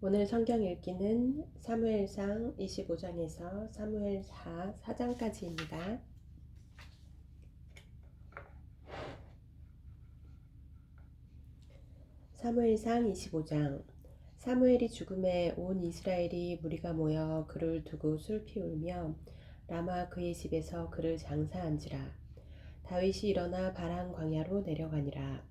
오늘 성경 읽기는 사무엘상 25장에서 사무엘하 4장까지입니다. 사무엘상 25장. 사무엘이 죽음에 온 이스라엘이 무리가 모여 그를 두고 슬피 울며 라마 그의 집에서 그를 장사한지라. 다윗이 일어나 바람 광야로 내려가니라.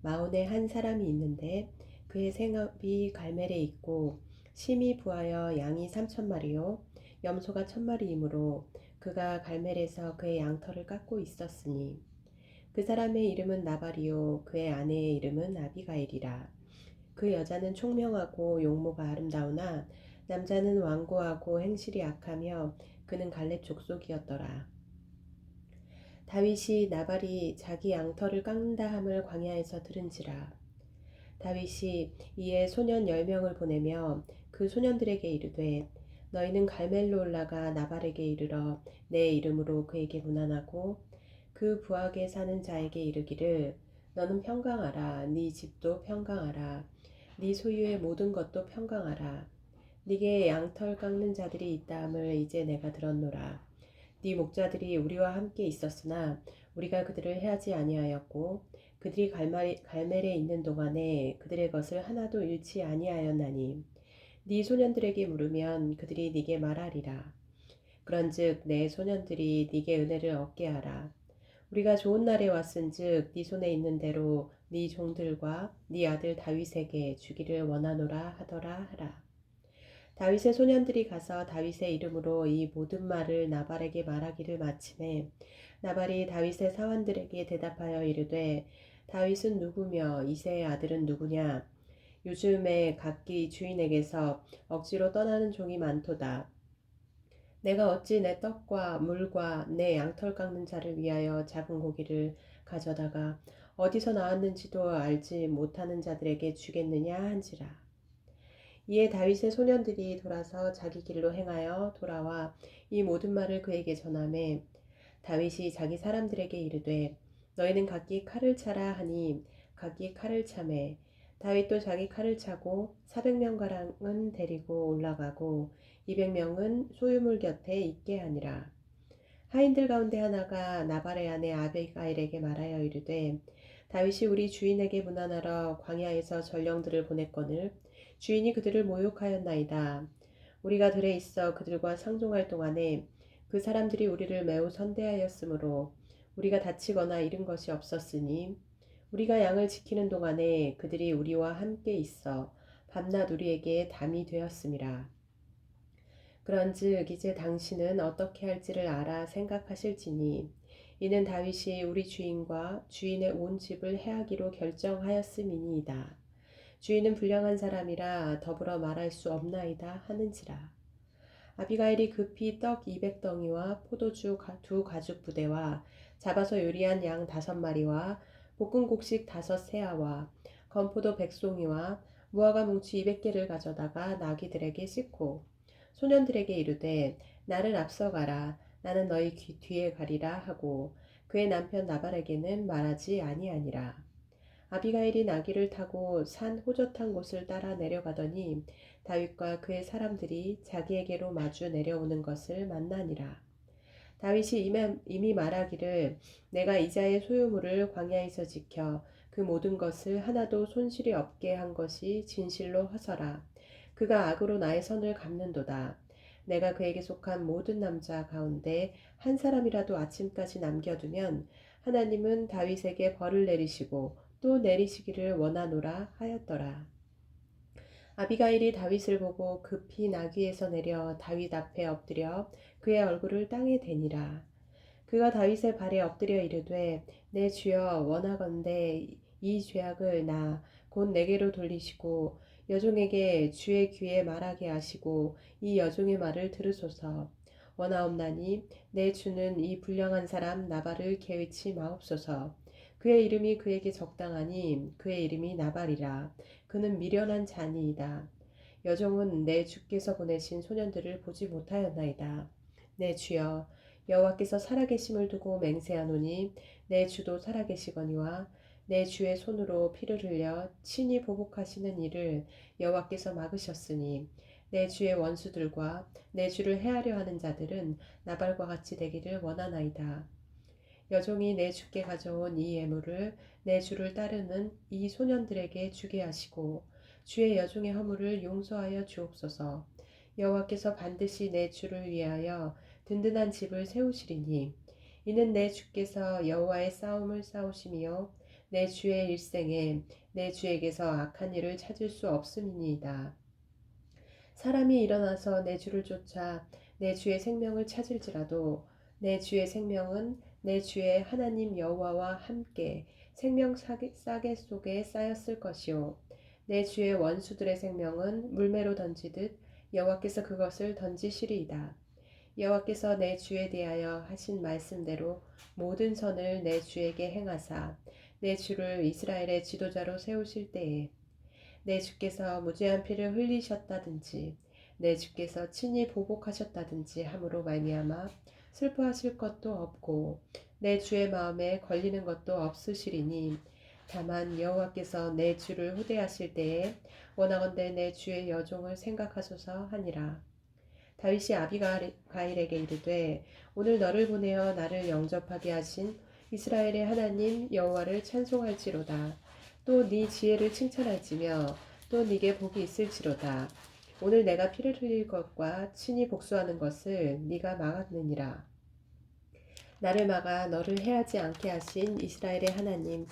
마온에 한 사람이 있는데 그의 생업이 갈멜에 있고 심이 부하여 양이 3,000마리요 염소가 1,000마리이므로 그가 갈멜에서 그의 양털을 깎고 있었으니 그 사람의 이름은 나발이요 그의 아내의 이름은 아비가일이라. 그 여자는 총명하고 용모가 아름다우나 남자는 완고하고 행실이 악하며 그는 갈렙 족속이었더라. 다윗이 나발이 자기 양털을 깎는다 함을 광야에서 들은지라. 다윗이 이에 소년 10명을 보내며 그 소년들에게 이르되 너희는 갈멜로 올라가 나발에게 이르러 내 이름으로 그에게 문안하고 그 부하게 사는 자에게 이르기를 너는 평강하라. 네 집도 평강하라. 네 소유의 모든 것도 평강하라. 네게 양털 깎는 자들이 있다함을 이제 내가 들었노라. 네 목자들이 우리와 함께 있었으나 우리가 그들을 해하지 아니하였고 그들이 갈멜에 있는 동안에 그들의 것을 하나도 잃지 아니하였나니 네 소년들에게 물으면 그들이 네게 말하리라. 그런즉 내 소년들이 네게 은혜를 얻게 하라. 우리가 좋은 날에 왔은즉 네 손에 있는 대로 네 종들과 네 아들 다윗에게 주기를 원하노라 하더라 하라. 다윗의 소년들이 가서 다윗의 이름으로 이 모든 말을 나발에게 말하기를 마침에 나발이 다윗의 사환들에게 대답하여 이르되 다윗은 누구며 이새의 아들은 누구냐? 요즘에 각기 주인에게서 억지로 떠나는 종이 많도다. 내가 어찌 내 떡과 물과 내 양털 깎는 자를 위하여 작은 고기를 가져다가 어디서 나왔는지도 알지 못하는 자들에게 주겠느냐 한지라. 이에 다윗의 소년들이 돌아서 자기 길로 행하여 돌아와 이 모든 말을 그에게 전하매 다윗이 자기 사람들에게 이르되 너희는 각기 칼을 차라 하니 각기 칼을 차매 다윗도 자기 칼을 차고 400명가량은 데리고 올라가고 200명은 소유물 곁에 있게 하니라. 하인들 가운데 하나가 나발의 아내 아비가일에게 말하여 이르되 다윗이 우리 주인에게 문안하러 광야에서 전령들을 보냈거늘 주인이 그들을 모욕하였나이다. 우리가 들에 있어 그들과 상종할 동안에 그 사람들이 우리를 매우 선대하였으므로 우리가 다치거나 잃은 것이 없었으니 우리가 양을 지키는 동안에 그들이 우리와 함께 있어 밤낮 우리에게 담이 되었음이라. 그런즉 이제 당신은 어떻게 할지를 알아 생각하실지니 이는 다윗이 우리 주인과 주인의 온 집을 해하기로 결정하였음이니이다. 주인은 불량한 사람이라 더불어 말할 수 없나이다 하는지라. 아비가일이 급히 떡 200덩이와 포도주 두 가죽 부대와 잡아서 요리한 양 5마리와 볶은 곡식 5세아와 건포도 100송이와 무화과 뭉치 200개를 가져다가 나귀들에게 싣고 소년들에게 이르되 나를 앞서가라. 나는 너희 뒤에 가리라 하고 그의 남편 나발에게는 말하지 아니하니라. 아비가일이 나귀를 타고 산 호젓한 곳을 따라 내려가더니 다윗과 그의 사람들이 자기에게로 마주 내려오는 것을 만나니라. 다윗이 이미 말하기를 내가 이자의 소유물을 광야에서 지켜 그 모든 것을 하나도 손실이 없게 한 것이 진실로 허서라. 그가 악으로 나의 선을 갚는도다. 내가 그에게 속한 모든 남자 가운데 한 사람이라도 아침까지 남겨두면 하나님은 다윗에게 벌을 내리시고 또 내리시기를 원하노라 하였더라. 아비가일이 다윗을 보고 급히 나귀에서 내려 다윗 앞에 엎드려 그의 얼굴을 땅에 대니라. 그가 다윗의 발에 엎드려 이르되 내 주여 원하건대 이 죄악을 나 곧 내게로 돌리시고 여종에게 주의 귀에 말하게 하시고 이 여종의 말을 들으소서. 원하옵나니 내 주는 이 불량한 사람 나발을 개의치 마옵소서. 그의 이름이 그에게 적당하니 그의 이름이 나발이라. 그는 미련한 자니이다. 여종은 내 주께서 보내신 소년들을 보지 못하였나이다. 내 주여 여호와께서 살아계심을 두고 맹세하노니 내 주도 살아계시거니와 내 주의 손으로 피를 흘려 친히 보복하시는 일을 여호와께서 막으셨으니 내 주의 원수들과 내 주를 해하려 하는 자들은 나발과 같이 되기를 원하나이다. 여종이 내 주께 가져온 이 예물을 내 주를 따르는 이 소년들에게 주게 하시고 주의 여종의 허물을 용서하여 주옵소서. 여호와께서 반드시 내 주를 위하여 든든한 집을 세우시리니 이는 내 주께서 여호와의 싸움을 싸우심이요 내 주의 일생에 내 주에게서 악한 일을 찾을 수 없음이니이다. 사람이 일어나서 내 주를 쫓아 내 주의 생명을 찾을지라도 내 주의 생명은 내 주의 하나님 여호와와 함께 생명 싸개 속에 쌓였을 것이요 내 주의 원수들의 생명은 물매로 던지듯 여호와께서 그것을 던지시리이다. 여호와께서 내 주에 대하여 하신 말씀대로 모든 선을 내 주에게 행하사 내 주를 이스라엘의 지도자로 세우실 때에 내 주께서 무죄한 피를 흘리셨다든지 내 주께서 친히 보복하셨다든지 함으로 말미암아 슬퍼하실 것도 없고 내 주의 마음에 걸리는 것도 없으시리니 다만 여호와께서 내 주를 후대하실 때에 원하건대 내 주의 여종을 생각하소서 하니라. 다윗이 아비가일에게 이르되 오늘 너를 보내어 나를 영접하게 하신 이스라엘의 하나님 여호와를 찬송할지로다. 또 네 지혜를 칭찬할지며 또 네게 복이 있을지로다. 오늘 내가 피를 흘릴 것과 친히 복수하는 것을 네가 막았느니라. 나를 막아 너를 해하지 않게 하신 이스라엘의 하나님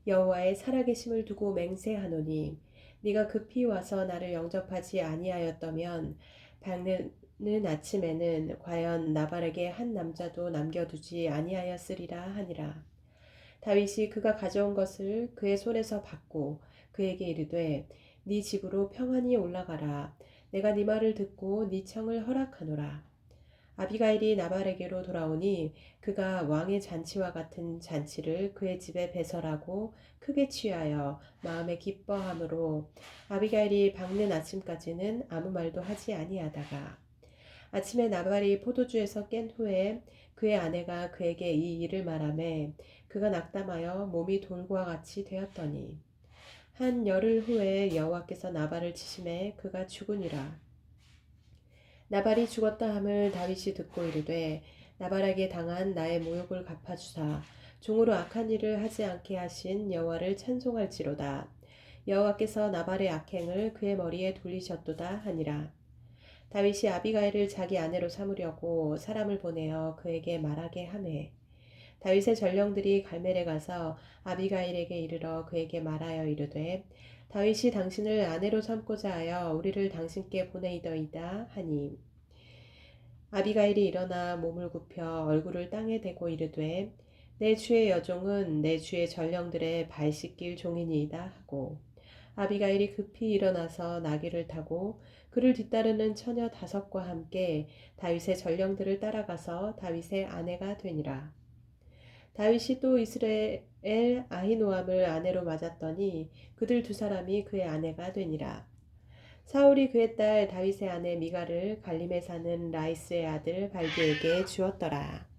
여호와의 살아계심을 두고 맹세하노니 네가 급히 와서 나를 영접하지 아니하였다면 밝는 아침에는 과연 나발에게 한 남자도 남겨두지 아니하였으리라 하니라. 다윗이 그가 가져온 것을 그의 손에서 받고 그에게 이르되 네 집으로 평안히 올라가라. 내가 네 말을 듣고 네 청을 허락하노라. 아비가일이 나발에게로 돌아오니 그가 왕의 잔치와 같은 잔치를 그의 집에 배설하고 크게 취하여 마음에 기뻐함으로 아비가일이 밝는 아침까지는 아무 말도 하지 아니하다가 아침에 나발이 포도주에서 깬 후에 그의 아내가 그에게 이 일을 말하매 그가 낙담하여 몸이 돌과 같이 되었더니 한 열흘 후에 여호와께서 나발을 치심해 그가 죽으니라. 나발이 죽었다 함을 다윗이 듣고 이르되 나발에게 당한 나의 모욕을 갚아주사 종으로 악한 일을 하지 않게 하신 여호와를 찬송할지로다. 여호와께서 나발의 악행을 그의 머리에 돌리셨도다 하니라. 다윗이 아비가일을 자기 아내로 삼으려고 사람을 보내어 그에게 말하게 하매 다윗의 전령들이 갈멜에 가서 아비가일에게 이르러 그에게 말하여 이르되 다윗이 당신을 아내로 삼고자 하여 우리를 당신께 보내이더이다 하니 아비가일이 일어나 몸을 굽혀 얼굴을 땅에 대고 이르되 내 주의 여종은 내 주의 전령들의 발 씻길 종이니이다 하고 아비가일이 급히 일어나서 나귀를 타고 그를 뒤따르는 처녀 5과 함께 다윗의 전령들을 따라가서 다윗의 아내가 되니라. 다윗이 또 이스라엘 아히노암을 아내로 맞았더니 그들 2사람이 그의 아내가 되니라. 사울이 그의 딸 다윗의 아내 미갈을 갈림에 사는 라이스의 아들 발디에게 주었더라.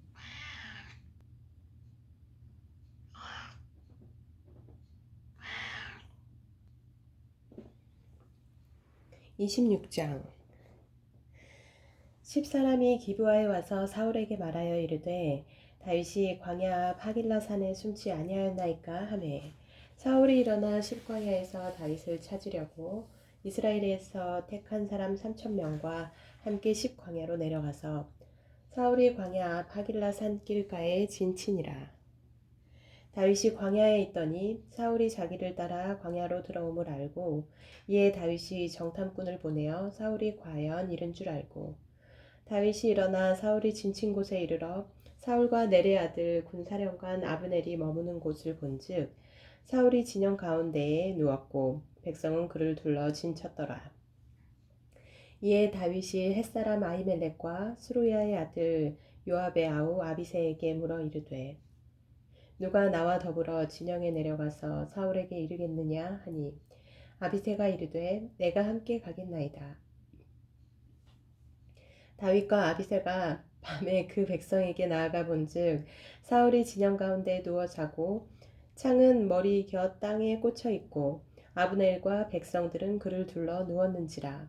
26장 10사람이 기브아에 와서 사울에게 말하여 이르되 다윗이 광야 앞 하길라 산에 숨지 아니하였나이까 하매 사울이 일어나 십광야에서 다윗을 찾으려고 이스라엘에서 택한 사람 3,000명과 함께 십광야로 내려가서 사울이 광야 앞 하길라 산 길가에 진친이라. 다윗이 광야에 있더니 사울이 자기를 따라 광야로 들어옴을 알고 이에 다윗이 정탐꾼을 보내어 사울이 과연 이른 줄 알고 다윗이 일어나 사울이 진친 곳에 이르러 사울과 네레 아들 군사령관 아브넬이 머무는 곳을 본즉 사울이 진영 가운데에 누웠고 백성은 그를 둘러 진쳤더라. 이에 다윗이 햇사람 아히멜렉과 스루야의 아들 요압의 아우 아비새에게 물어 이르되 누가 나와 더불어 진영에 내려가서 사울에게 이르겠느냐 하니 아비새가 이르되 내가 함께 가겠나이다. 다윗과 아비새가 밤에 그 백성에게 나아가 본즉 사울이 진영 가운데 누워 자고 창은 머리 곁 땅에 꽂혀 있고 아브넬과 백성들은 그를 둘러 누웠는지라.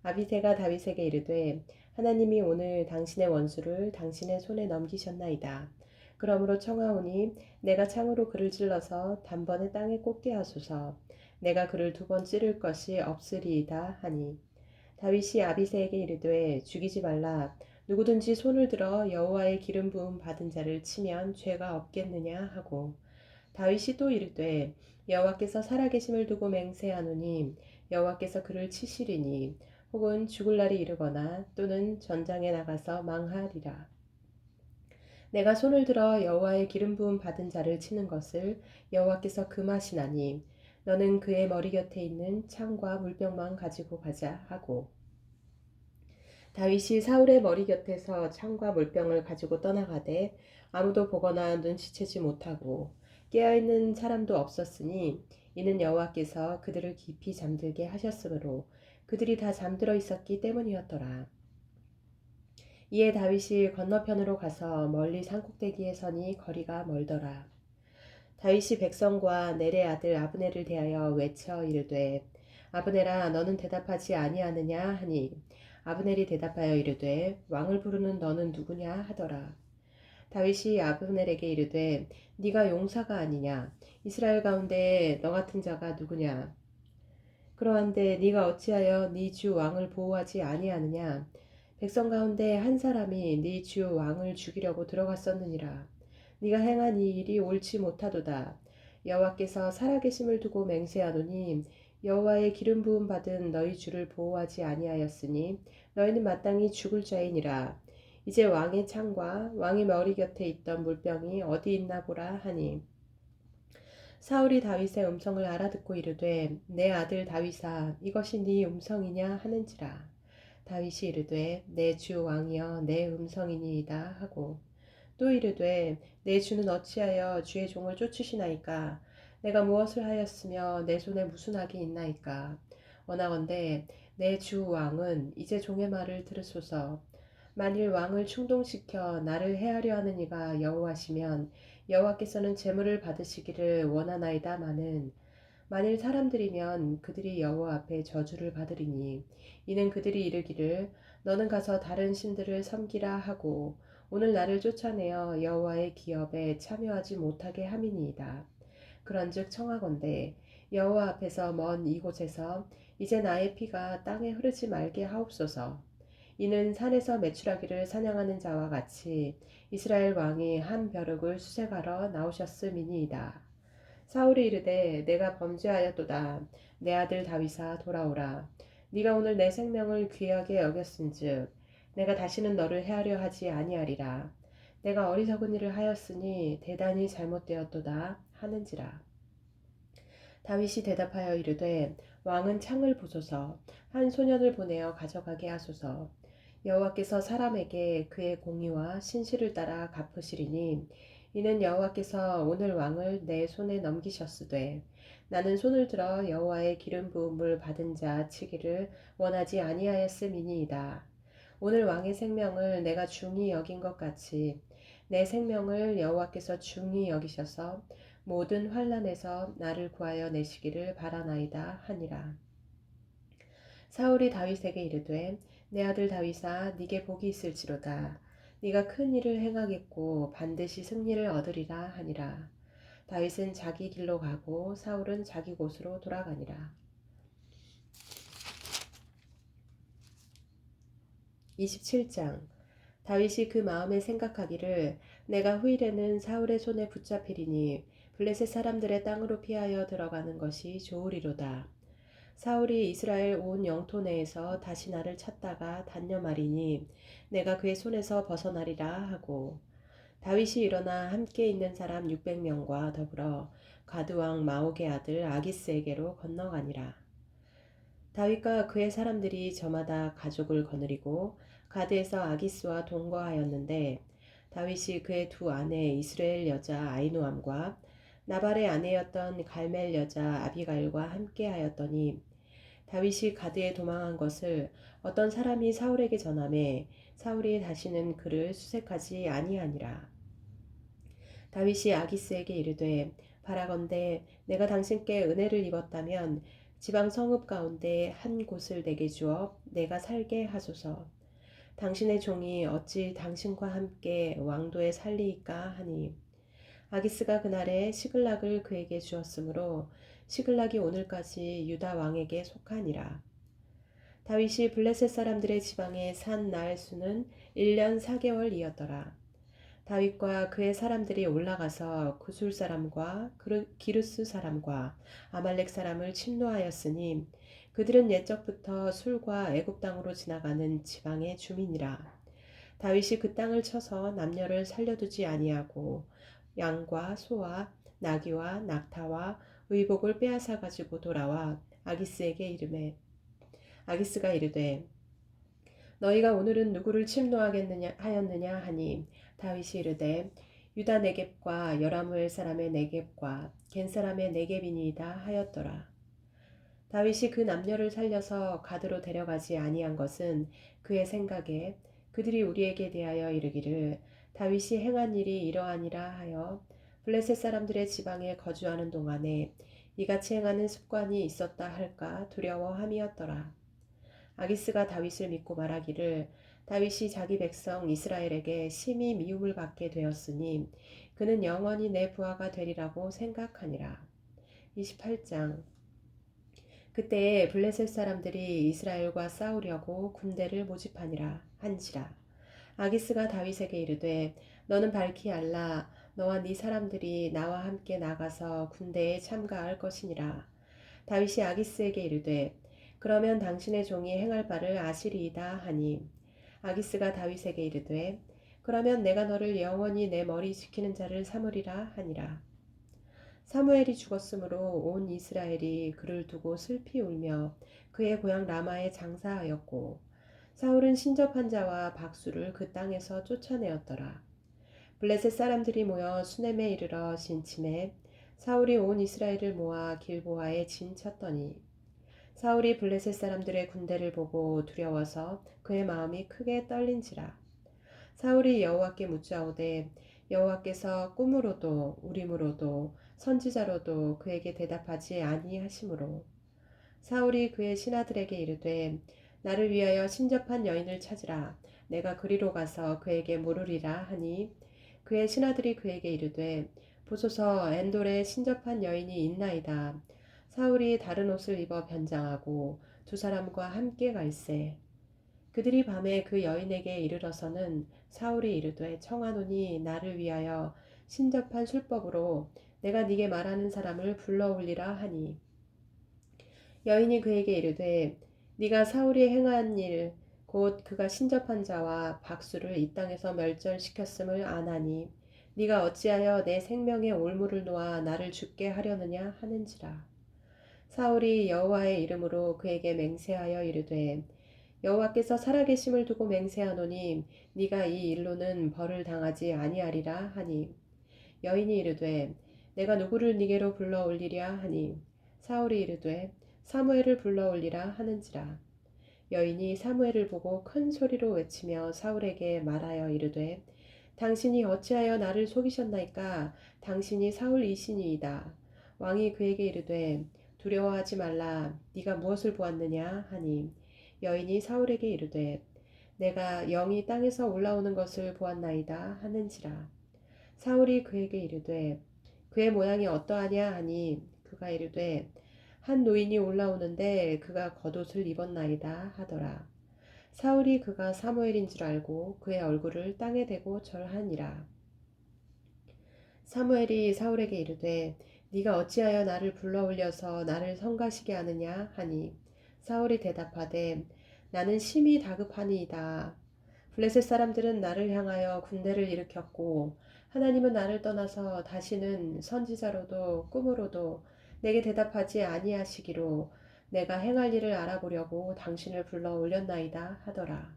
아비새가 다윗에게 이르되 하나님이 오늘 당신의 원수를 당신의 손에 넘기셨나이다. 그러므로 청하오니 내가 창으로 그를 찔러서 단번에 땅에 꽂게 하소서. 내가 그를 두 번 찌를 것이 없으리이다 하니 다윗이 아비새에게 이르되 죽이지 말라. 누구든지 손을 들어 여호와의 기름 부음 받은 자를 치면 죄가 없겠느냐 하고 다윗이 또 이르되 여호와께서 살아계심을 두고 맹세하노니 여호와께서 그를 치시리니 혹은 죽을 날이 이르거나 또는 전장에 나가서 망하리라. 내가 손을 들어 여호와의 기름 부음 받은 자를 치는 것을 여호와께서 금하시나니 너는 그의 머리 곁에 있는 창과 물병만 가지고 가자 하고 다윗이 사울의 머리 곁에서 창과 물병을 가지고 떠나가되 아무도 보거나 눈치채지 못하고 깨어있는 사람도 없었으니 이는 여호와께서 그들을 깊이 잠들게 하셨으므로 그들이 다 잠들어 있었기 때문이었더라. 이에 다윗이 건너편으로 가서 멀리 산꼭대기에 서니 거리가 멀더라. 다윗이 백성과 넬의 아들 아브넬을 대하여 외쳐 이르되 아브넬아 너는 대답하지 아니하느냐 하니 아브넬이 대답하여 이르되 왕을 부르는 너는 누구냐 하더라. 다윗이 아브넬에게 이르되 네가 용사가 아니냐 이스라엘 가운데 너 같은 자가 누구냐 그러한데 네가 어찌하여 네 주 왕을 보호하지 아니하느냐 백성 가운데 한 사람이 네 주 왕을 죽이려고 들어갔었느니라 네가 행한 이 일이 옳지 못하도다 여호와께서 살아계심을 두고 맹세하노니 여호와의 기름 부음 받은 너희 주를 보호하지 아니하였으니 너희는 마땅히 죽을 자이니라 이제 왕의 창과 왕의 머리 곁에 있던 물병이 어디 있나 보라 하니 사울이 다윗의 음성을 알아듣고 이르되 내 아들 다윗아 이것이 네 음성이냐 하는지라 다윗이 이르되 내 주 왕이여 내 음성이니이다 하고 또 이르되 내 주는 어찌하여 주의 종을 쫓으시나이까 내가 무엇을 하였으며 내 손에 무슨 악이 있나이까 원하건대 내 주 왕은 이제 종의 말을 들으소서 만일 왕을 충동시켜 나를 해하려 하는 이가 여호와시면 여호와께서는 제물을 받으시기를 원하나이다마는 만일 사람들이면 그들이 여호와 앞에 저주를 받으리니 이는 그들이 이르기를 너는 가서 다른 신들을 섬기라 하고 오늘 나를 쫓아내어 여호와의 기업에 참여하지 못하게 함이니이다. 그런즉 청하건대 여호와 앞에서 먼 이곳에서 이제 나의 피가 땅에 흐르지 말게 하옵소서. 이는 산에서 메추라기를 사냥하는 자와 같이 이스라엘 왕이 한 벼룩을 수색하러 나오셨음이니이다. 사울이 이르되 내가 범죄하였도다. 내 아들 다윗아 돌아오라. 네가 오늘 내 생명을 귀하게 여겼은즉 내가 다시는 너를 해하려 하지 아니하리라. 내가 어리석은 일을 하였으니 대단히 잘못되었도다 하는지라. 다윗이 대답하여 이르되 왕은 창을 보소서 한 소년을 보내어 가져가게 하소서. 여호와께서 사람에게 그의 공의와 신실을 따라 갚으시리니 이는 여호와께서 오늘 왕을 내 손에 넘기셨으되 나는 손을 들어 여호와의 기름 부음을 받은 자 치기를 원하지 아니하였음이니이다. 오늘 왕의 생명을 내가 중히 여긴 것 같이 내 생명을 여호와께서 중히 여기셔서 모든 환난에서 나를 구하여 내시기를 바라나이다 하니라. 사울이 다윗에게 이르되 내 아들 다윗아 네게 복이 있을지로다. 네가 큰 일을 행하겠고 반드시 승리를 얻으리라 하니라. 다윗은 자기 길로 가고 사울은 자기 곳으로 돌아가니라. 27장 다윗이 그 마음에 생각하기를 내가 후일에는 사울의 손에 붙잡히리니 블레셋 사람들의 땅으로 피하여 들어가는 것이 좋으리로다. 사울이 이스라엘 온 영토 내에서 다시 나를 찾다가 단념하리니 내가 그의 손에서 벗어나리라 하고 다윗이 일어나 함께 있는 사람 600명과 더불어 가드왕 마옥의 아들 아기스에게로 건너가니라. 다윗과 그의 사람들이 저마다 가족을 거느리고 가드에서 아기스와 동거하였는데 다윗이 그의 두 아내 이스라엘 여자 아이노암과 나발의 아내였던 갈멜 여자 아비가일과 함께하였더니 다윗이 가드에 도망한 것을 어떤 사람이 사울에게 전하매 사울이 다시는 그를 수색하지 아니하니라. 다윗이 아기스에게 이르되 바라건대 내가 당신께 은혜를 입었다면 지방 성읍 가운데 한 곳을 내게 주어 내가 살게 하소서. 당신의 종이 어찌 당신과 함께 왕도에 살리이까 하니 아기스가 그날에 시글락을 그에게 주었으므로 시글락이 오늘까지 유다 왕에게 속하니라. 다윗이 블레셋 사람들의 지방에 산 날 수는 1년 4개월이었더라. 다윗과 그의 사람들이 올라가서 구술 사람과 기르스 사람과 아말렉 사람을 침노하였으니 그들은 옛적부터 술과 애굽 땅으로 지나가는 지방의 주민이라. 다윗이 그 땅을 쳐서 남녀를 살려두지 아니하고 양과 소와 나귀와 낙타와 의복을 빼앗아 가지고 돌아와 아기스에게 이르매 아기스가 이르되 너희가 오늘은 누구를 침노하겠느냐 하였느냐 하니 다윗이 이르되 유다 네겝과 여라무엘 사람의 네겝과 겐 사람의 네겝이니이다 하였더라. 다윗이 그 남녀를 살려서 가드로 데려가지 아니한 것은 그의 생각에 그들이 우리에게 대하여 이르기를 다윗이 행한 일이 이러하니라 하여 블레셋 사람들의 지방에 거주하는 동안에 이같이 행하는 습관이 있었다 할까 두려워함이었더라. 아기스가 다윗을 믿고 말하기를 다윗이 자기 백성 이스라엘에게 심히 미움을 받게 되었으니 그는 영원히 내 부하가 되리라고 생각하니라. 28장 그때에 블레셋 사람들이 이스라엘과 싸우려고 군대를 모집하니라 한지라. 아기스가 다윗에게 이르되 너는 밝히 알라 너와 네 사람들이 나와 함께 나가서 군대에 참가할 것이니라. 다윗이 아기스에게 이르되 그러면 당신의 종이 행할 바를 아시리이다 하니 아기스가 다윗에게 이르되 그러면 내가 너를 영원히 내 머리 지키는 자를 삼으리라 하니라. 사무엘이 죽었으므로 온 이스라엘이 그를 두고 슬피 울며 그의 고향 라마에 장사하였고 사울은 신접한 자와 박수를 그 땅에서 쫓아내었더라. 블레셋 사람들이 모여 수넴에 이르러 진침해 사울이 온 이스라엘을 모아 길보아에 진쳤더니 사울이 블레셋 사람들의 군대를 보고 두려워서 그의 마음이 크게 떨린지라. 사울이 여호와께 묻자오되 여호와께서 꿈으로도 우림으로도 선지자로도 그에게 대답하지 아니하시므로 사울이 그의 신하들에게 이르되 나를 위하여 신접한 여인을 찾으라 내가 그리로 가서 그에게 물으리라 하니 그의 신하들이 그에게 이르되 보소서 엔돌에 신접한 여인이 있나이다. 사울이 다른 옷을 입어 변장하고 두 사람과 함께 갈새 그들이 밤에 그 여인에게 이르러서는 사울이 이르되 청하노니 나를 위하여 신접한 술법으로 내가 네게 말하는 사람을 불러올리라 하니 여인이 그에게 이르되 네가 사울이 행한 일 곧 그가 신접한 자와 박수를 이 땅에서 멸절시켰음을 아나니 네가 어찌하여 내 생명의 올무를 놓아 나를 죽게 하려느냐 하는지라. 사울이 여호와의 이름으로 그에게 맹세하여 이르되 여호와께서 살아계심을 두고 맹세하노니 네가 이 일로는 벌을 당하지 아니하리라 하니 여인이 이르되 내가 누구를 네게로 불러올리랴 하니 사울이 이르되 사무엘을 불러올리라 하는지라. 여인이 사무엘을 보고 큰 소리로 외치며 사울에게 말하여 이르되 당신이 어찌하여 나를 속이셨나이까 당신이 사울 이신이이다. 왕이 그에게 이르되 두려워하지 말라 네가 무엇을 보았느냐 하니 여인이 사울에게 이르되 내가 영이 땅에서 올라오는 것을 보았나이다 하는지라. 사울이 그에게 이르되 그의 모양이 어떠하냐 하니 그가 이르되 한 노인이 올라오는데 그가 겉옷을 입었나이다 하더라. 사울이 그가 사무엘인 줄 알고 그의 얼굴을 땅에 대고 절하니라. 사무엘이 사울에게 이르되 네가 어찌하여 나를 불러올려서 나를 성가시게 하느냐 하니 사울이 대답하되 나는 심히 다급하니이다. 블레셋 사람들은 나를 향하여 군대를 일으켰고 하나님은 나를 떠나서 다시는 선지자로도 꿈으로도 내게 대답하지 아니하시기로 내가 행할 일을 알아보려고 당신을 불러 올렸나이다 하더라.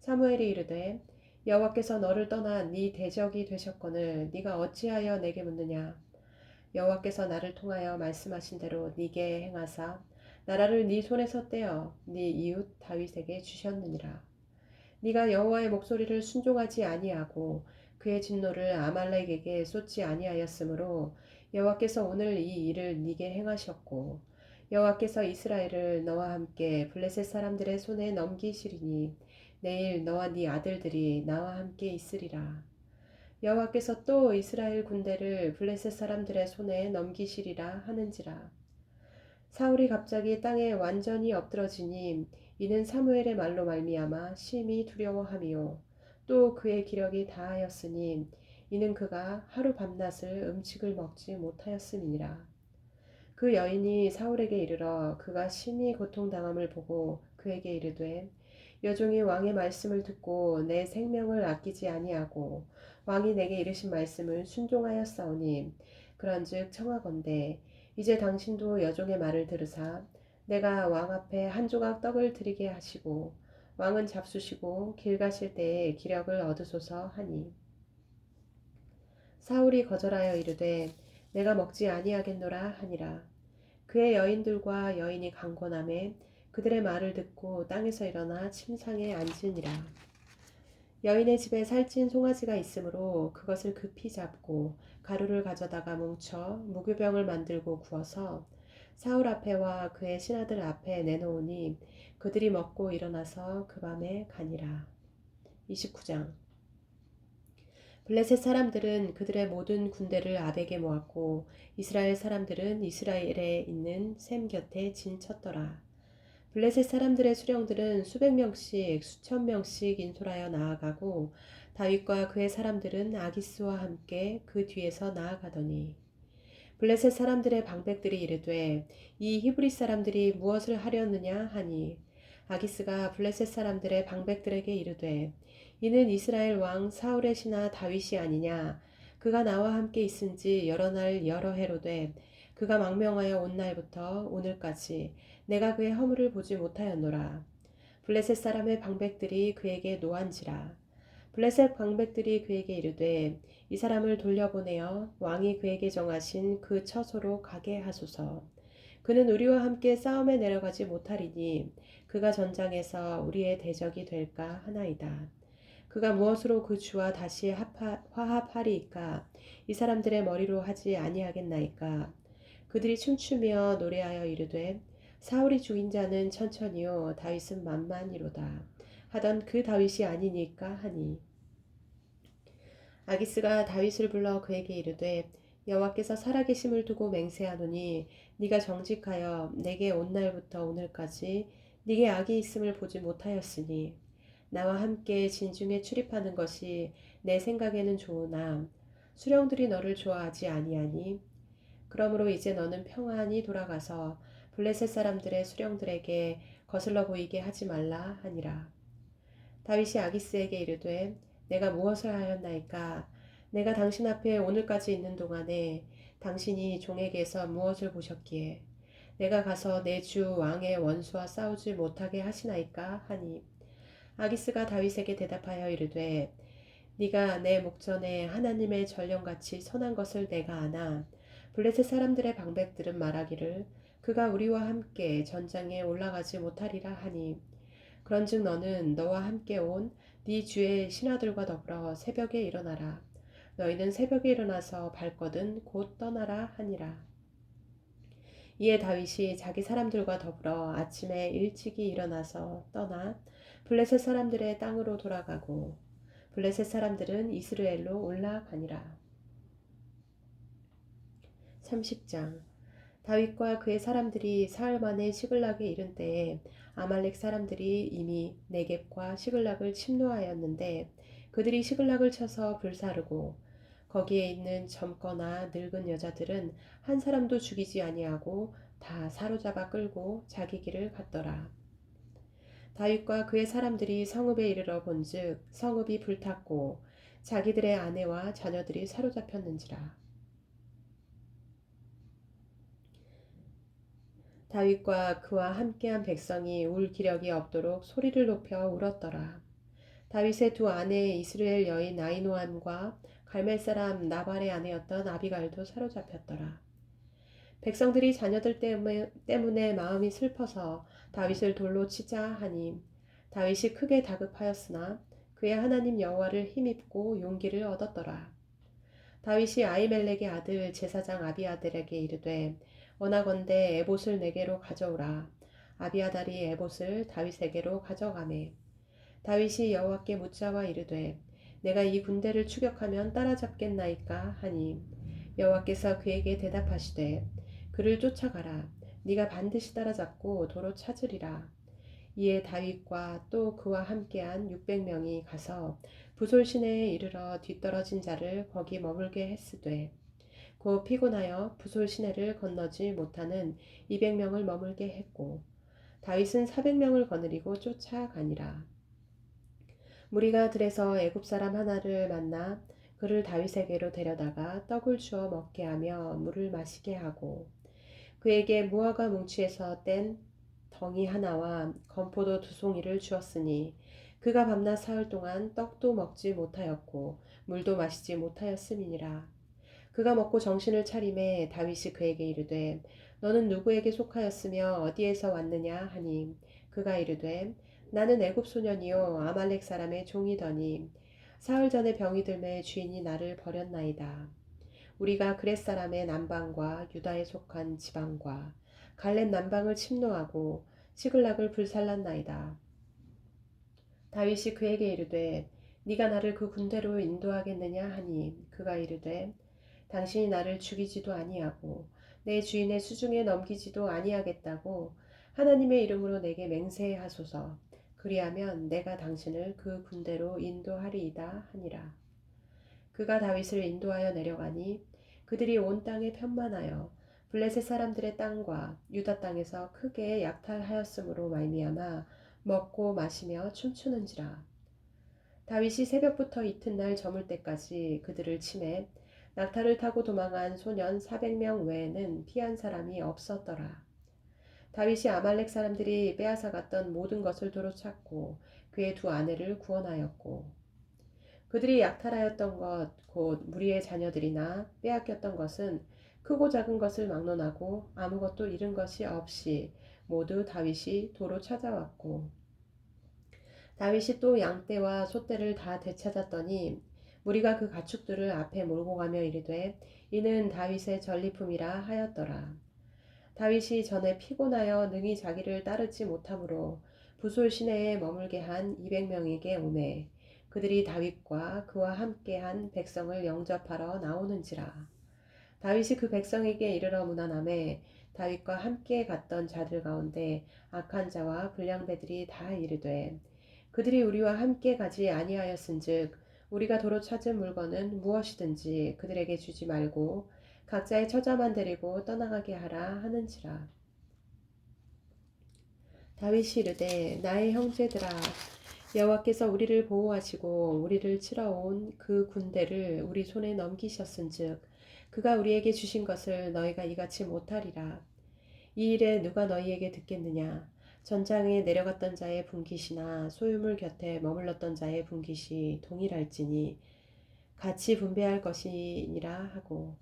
사무엘이 이르되 여호와께서 너를 떠나 네 대적이 되셨거늘 네가 어찌하여 내게 묻느냐. 여호와께서 나를 통하여 말씀하신 대로 네게 행하사 나라를 네 손에서 떼어 네 이웃 다윗에게 주셨느니라. 네가 여호와의 목소리를 순종하지 아니하고 그의 진노를 아말렉에게 쏟지 아니하였으므로 여호와께서 오늘 이 일을 네게 행하셨고 여호와께서 이스라엘을 너와 함께 블레셋 사람들의 손에 넘기시리니 내일 너와 네 아들들이 나와 함께 있으리라. 여호와께서 또 이스라엘 군대를 블레셋 사람들의 손에 넘기시리라 하는지라. 사울이 갑자기 땅에 완전히 엎드러지니 이는 사무엘의 말로 말미암아 심히 두려워함이요 또 그의 기력이 다하였으니 이는 그가 하루 밤낮을 음식을 먹지 못하였음이니라. 그 여인이 사울에게 이르러 그가 심히 고통당함을 보고 그에게 이르되 여종이 왕의 말씀을 듣고 내 생명을 아끼지 아니하고 왕이 내게 이르신 말씀을 순종하였사오니 그런즉 청하건대 이제 당신도 여종의 말을 들으사 내가 왕 앞에 한 조각 떡을 드리게 하시고 왕은 잡수시고 길 가실 때에 기력을 얻으소서 하니 사울이 거절하여 이르되 내가 먹지 아니하겠노라 하니라. 그의 여인들과 여인이 강권하매 그들의 말을 듣고 땅에서 일어나 침상에 앉으니라. 여인의 집에 살찐 송아지가 있으므로 그것을 급히 잡고 가루를 가져다가 뭉쳐 무교병을 만들고 구워서 사울 앞에와 그의 신하들 앞에 내놓으니 그들이 먹고 일어나서 그 밤에 가니라. 29장. 블레셋 사람들은 그들의 모든 군대를 아벡에 모았고 이스라엘 사람들은 이스라엘에 있는 셈 곁에 진쳤더라. 블레셋 사람들의 수령들은 수백 명씩 수천 명씩 인솔하여 나아가고 다윗과 그의 사람들은 아기스와 함께 그 뒤에서 나아가더니 블레셋 사람들의 방백들이 이르되 이 히브리 사람들이 무엇을 하려느냐 하니 아기스가 블레셋 사람들의 방백들에게 이르되 이는 이스라엘 왕 사울의 신하 다윗이 아니냐. 그가 나와 함께 있은지 여러 날 여러 해로 돼 그가 망명하여 온 날부터 오늘까지 내가 그의 허물을 보지 못하였노라. 블레셋 사람의 방백들이 그에게 노한지라. 블레셋 방백들이 그에게 이르되 이 사람을 돌려보내어 왕이 그에게 정하신 그 처소로 가게 하소서. 그는 우리와 함께 싸움에 내려가지 못하리니 그가 전장에서 우리의 대적이 될까 하나이다. 그가 무엇으로 그 주와 다시 화합하리이까? 이 사람들의 머리로 하지 아니하겠나이까? 그들이 춤추며 노래하여 이르되 사울이 죽인 자는 천천히요 다윗은 만만이로다 하던 그 다윗이 아니니까 하니 아기스가 다윗을 불러 그에게 이르되 여호와께서 살아계심을 두고 맹세하노니 네가 정직하여 내게 온 날부터 오늘까지 네게 악이 있음을 보지 못하였으니 나와 함께 진중에 출입하는 것이 내 생각에는 좋으나 수령들이 너를 좋아하지 아니하니 그러므로 이제 너는 평안히 돌아가서 블레셋 사람들의 수령들에게 거슬러 보이게 하지 말라 하니라. 다윗이 아기스에게 이르되 내가 무엇을 하였나이까? 내가 당신 앞에 오늘까지 있는 동안에 당신이 종에게서 무엇을 보셨기에 내가 가서 내 주 왕의 원수와 싸우지 못하게 하시나이까 하니 아기스가 다윗에게 대답하여 이르되 네가 내 목전에 하나님의 전령같이 선한 것을 내가 아나 블레셋 사람들의 방백들은 말하기를 그가 우리와 함께 전장에 올라가지 못하리라 하니 그런즉 너는 너와 함께 온 네 주의 신하들과 더불어 새벽에 일어나라. 너희는 새벽에 일어나서 발거든 곧 떠나라 하니라. 이에 다윗이 자기 사람들과 더불어 아침에 일찍이 일어나서 떠나 블레셋 사람들의 땅으로 돌아가고 블레셋 사람들은 이스라엘로 올라가니라. 30장. 다윗과 그의 사람들이 사흘 만에 시글락에 이른 때에 아말렉 사람들이 이미 네겝과 시글락을 침노하였는데 그들이 시글락을 쳐서 불사르고 거기에 있는 젊거나 늙은 여자들은 한 사람도 죽이지 아니하고 다 사로잡아 끌고 자기 길을 갔더라. 다윗과 그의 사람들이 성읍에 이르러 본즉 성읍이 불탔고 자기들의 아내와 자녀들이 사로잡혔는지라. 다윗과 그와 함께한 백성이 울 기력이 없도록 소리를 높여 울었더라. 다윗의 두 아내 이스라엘 여인 아히노암과 갈멜 사람 나발의 아내였던 아비갈도 사로잡혔더라. 백성들이 자녀들 때문에 마음이 슬퍼서 다윗을 돌로 치자 하니 다윗이 크게 다급하였으나 그의 하나님 여호와를 힘입고 용기를 얻었더라. 다윗이 아히멜렉의 아들 제사장 아비아달에게 이르되 원하건대 에봇을 내게로 가져오라. 아비아달이 에봇을 다윗에게로 가져가매 다윗이 여호와께 묻자와 이르되 내가 이 군대를 추격하면 따라잡겠나이까 하니 여호와께서 그에게 대답하시되 그를 쫓아가라. 네가 반드시 따라잡고 도로 찾으리라. 이에 다윗과 또 그와 함께한 600명이 가서 부솔 시내에 이르러 뒤떨어진 자를 거기 머물게 했으되 곧 피곤하여 부솔 시내를 건너지 못하는 200명을 머물게 했고 다윗은 400명을 거느리고 쫓아가니라. 무리가 들에서 애굽 사람 하나를 만나 그를 다윗에게로 데려다가 떡을 주어 먹게 하며 물을 마시게 하고 그에게 무화과 뭉치에서 뗀 덩이 하나와 건포도 2송이를 주었으니 그가 밤낮 사흘 동안 떡도 먹지 못하였고 물도 마시지 못하였음이니라. 그가 먹고 정신을 차림에 다윗이 그에게 이르되 너는 누구에게 속하였으며 어디에서 왔느냐 하니 그가 이르되 나는 애굽 소년이요 아말렉 사람의 종이더니 사흘 전에 병이 들매 주인이 나를 버렸나이다. 우리가 그렛 사람의 남방과 유다에 속한 지방과 갈렙 남방을 침노하고 시글락을 불살랐나이다. 다윗이 그에게 이르되 네가 나를 그 군대로 인도하겠느냐 하니 그가 이르되 당신이 나를 죽이지도 아니하고 내 주인의 수중에 넘기지도 아니하겠다고 하나님의 이름으로 내게 맹세하소서. 그리하면 내가 당신을 그 군대로 인도하리이다 하니라. 그가 다윗을 인도하여 내려가니 그들이 온 땅에 편만하여 블레셋 사람들의 땅과 유다 땅에서 크게 약탈하였으므로 말미암아 먹고 마시며 춤추는지라. 다윗이 새벽부터 이튿날 저물 때까지 그들을 치매 낙타를 타고 도망한 소년 400명 외에는 피한 사람이 없었더라. 다윗이 아말렉 사람들이 빼앗아갔던 모든 것을 도로 찾고 그의 2 아내를 구원하였고 그들이 약탈하였던 것 곧 무리의 자녀들이나 빼앗겼던 것은 크고 작은 것을 막론하고 아무것도 잃은 것이 없이 모두 다윗이 도로 찾아왔고 다윗이 또 양떼와 소떼를 다 되찾았더니 무리가 그 가축들을 앞에 몰고 가며 이르되 이는 다윗의 전리품이라 하였더라. 다윗이 전에 피곤하여 능히 자기를 따르지 못하므로 부솔 시내에 머물게 한 200명에게 오매 그들이 다윗과 그와 함께한 백성을 영접하러 나오는지라. 다윗이 그 백성에게 이르러 문안하매 다윗과 함께 갔던 자들 가운데 악한 자와 불량배들이 다 이르되 그들이 우리와 함께 가지 아니하였은즉 우리가 도로 찾은 물건은 무엇이든지 그들에게 주지 말고 각자의 처자만 데리고 떠나가게 하라 하는지라. 다윗이 이르되 나의 형제들아 여호와께서 우리를 보호하시고 우리를 치러 온 그 군대를 우리 손에 넘기셨은즉 그가 우리에게 주신 것을 너희가 이같이 못하리라. 이 일에 누가 너희에게 듣겠느냐. 전장에 내려갔던 자의 분깃이나 소유물 곁에 머물렀던 자의 분깃이 동일할지니 같이 분배할 것이니라 하고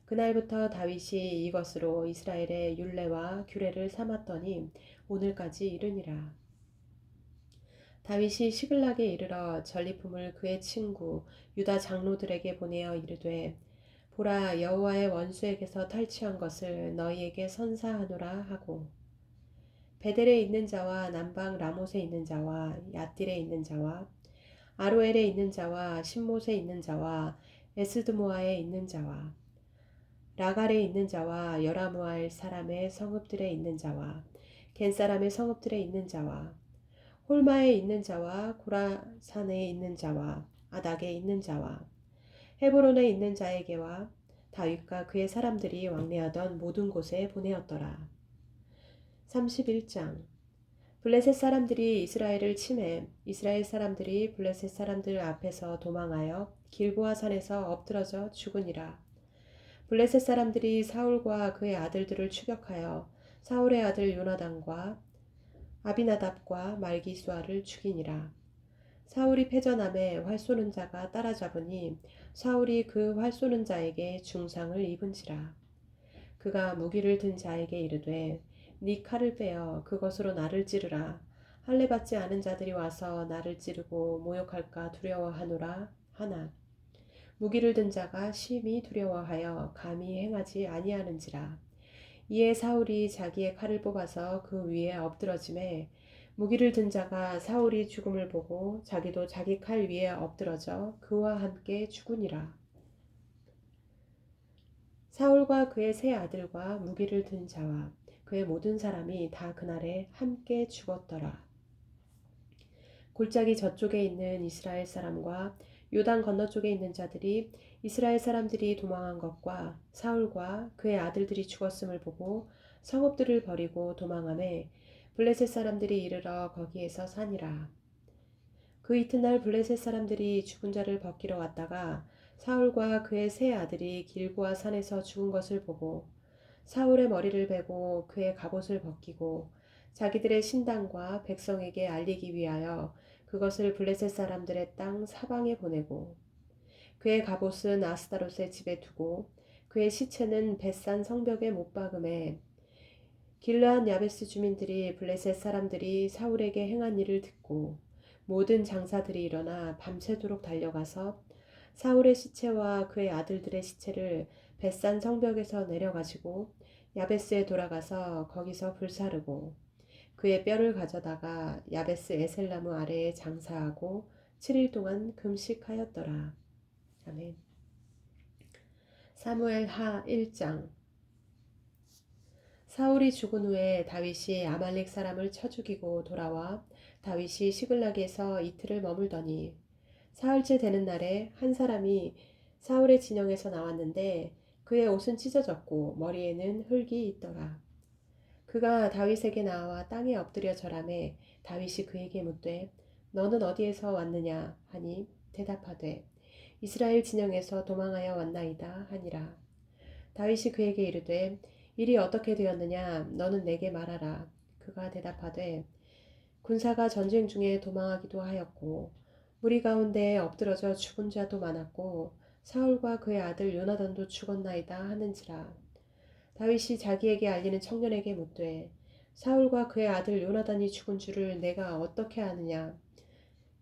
그날부터 다윗이 이것으로 이스라엘의 율례와 규례를 삼았더니 오늘까지 이르니라. 다윗이 시글락에 이르러 전리품을 그의 친구 유다 장로들에게 보내어 이르되 보라 여호와의 원수에게서 탈취한 것을 너희에게 선사하노라 하고 베델에 있는 자와 남방 라못에 있는 자와 얏딜에 있는 자와 아로엘에 있는 자와 신못에 있는 자와 에스드모아에 있는 자와 라갈에 있는 자와 여라무알 사람의 성읍들에 있는 자와 겐 사람의 성읍들에 있는 자와 홀마에 있는 자와 고라산에 있는 자와 아닥에 있는 자와 헤브론에 있는 자에게와 다윗과 그의 사람들이 왕래하던 모든 곳에 보내었더라. 31장 블레셋 사람들이 이스라엘을 치매 이스라엘 사람들이 블레셋 사람들 앞에서 도망하여 길보아 산에서 엎드러져 죽으니라. 블레셋 사람들이 사울과 그의 아들들을 추격하여 사울의 아들 요나단과 아비나답과 말기수아를 죽이니라. 사울이 패전함에 활 쏘는 자가 따라잡으니 사울이 그 활 쏘는 자에게 중상을 입은지라. 그가 무기를 든 자에게 이르되 네 칼을 빼어 그것으로 나를 찌르라. 할례 받지 않은 자들이 와서 나를 찌르고 모욕할까 두려워하노라 하나 무기를 든 자가 심히 두려워하여 감히 행하지 아니하는지라. 이에 사울이 자기의 칼을 뽑아서 그 위에 엎드러짐에 무기를 든 자가 사울이 죽음을 보고 자기도 자기 칼 위에 엎드러져 그와 함께 죽으니라. 사울과 그의 세 아들과 무기를 든 자와 그의 모든 사람이 다 그날에 함께 죽었더라. 골짜기 저쪽에 있는 이스라엘 사람과 요단 건너쪽에 있는 자들이 이스라엘 사람들이 도망한 것과 사울과 그의 아들들이 죽었음을 보고 성읍들을 버리고 도망하매 블레셋 사람들이 이르러 거기에서 사니라. 그 이튿날 블레셋 사람들이 죽은 자를 벗기러 왔다가 사울과 그의 세 아들이 길보아 산에서 죽은 것을 보고 사울의 머리를 베고 그의 갑옷을 벗기고 자기들의 신당과 백성에게 알리기 위하여 그것을 블레셋 사람들의 땅 사방에 보내고 그의 갑옷은 아스타롯의 집에 두고 그의 시체는 벳산 성벽에 못 박음에 길르한 야베스 주민들이 블레셋 사람들이 사울에게 행한 일을 듣고 모든 장사들이 일어나 밤새도록 달려가서 사울의 시체와 그의 아들들의 시체를 벳산 성벽에서 내려가지고 야베스에 돌아가서 거기서 불사르고 그의 뼈를 가져다가 야베스 에셀나무 아래에 장사하고 7일 동안 금식하였더라. 아멘. 사무엘 하 1장. 사울이 죽은 후에 다윗이 아말렉 사람을 쳐 죽이고 돌아와 다윗이 시글락에서 이틀을 머물더니 사흘째 되는 날에 한 사람이 사울의 진영에서 나왔는데 그의 옷은 찢어졌고 머리에는 흙이 있더라. 그가 다윗에게 나와 땅에 엎드려 절하매 다윗이 그에게 묻되 너는 어디에서 왔느냐 하니 대답하되 이스라엘 진영에서 도망하여 왔나이다 하니라. 다윗이 그에게 이르되 일이 어떻게 되었느냐 너는 내게 말하라. 그가 대답하되 군사가 전쟁 중에 도망하기도 하였고 무리 가운데 엎드러져 죽은 자도 많았고 사울과 그의 아들 요나단도 죽었나이다 하는지라. 다윗이 자기에게 알리는 청년에게 묻되 사울과 그의 아들 요나단이 죽은 줄을 내가 어떻게 아느냐.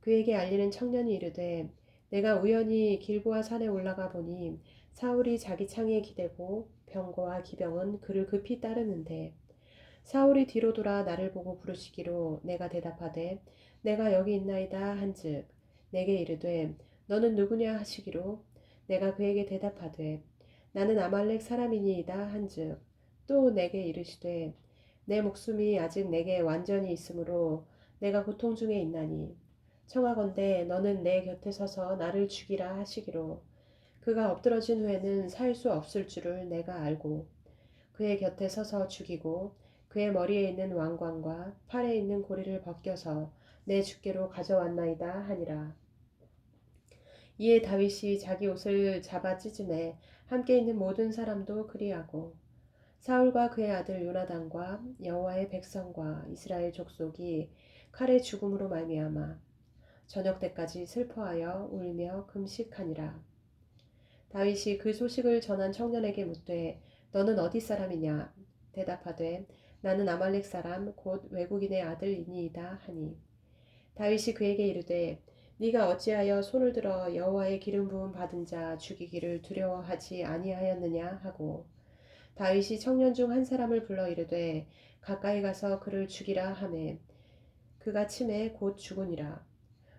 그에게 알리는 청년이 이르되 내가 우연히 길보아 산에 올라가 보니 사울이 자기 창에 기대고 병거와 기병은 그를 급히 따르는데 사울이 뒤로 돌아 나를 보고 부르시기로 내가 대답하되 내가 여기 있나이다 한즉 내게 이르되 너는 누구냐 하시기로 내가 그에게 대답하되 나는 아말렉 사람이니이다 한즉 또 내게 이르시되 내 목숨이 아직 내게 완전히 있으므로 내가 고통 중에 있나니 청하건대 너는 내 곁에 서서 나를 죽이라 하시기로 그가 엎드러진 후에는 살 수 없을 줄을 내가 알고 그의 곁에 서서 죽이고 그의 머리에 있는 왕관과 팔에 있는 고리를 벗겨서 내 주께로 가져왔나이다 하니라. 이에 다윗이 자기 옷을 잡아 찢음에 함께 있는 모든 사람도 그리하고 사울과 그의 아들 요나단과 여호와의 백성과 이스라엘 족속이 칼의 죽음으로 말미암아 저녁 때까지 슬퍼하여 울며 금식하니라. 다윗이 그 소식을 전한 청년에게 묻되 너는 어디 사람이냐 대답하되 나는 아말렉 사람 곧 외국인의 아들이니이다 하니 다윗이 그에게 이르되 네가 어찌하여 손을 들어 여호와의 기름 부음 받은 자 죽이기를 두려워하지 아니하였느냐 하고 다윗이 청년 중 한 사람을 불러 이르되 가까이 가서 그를 죽이라 하매 그가 치매 곧 죽으니라.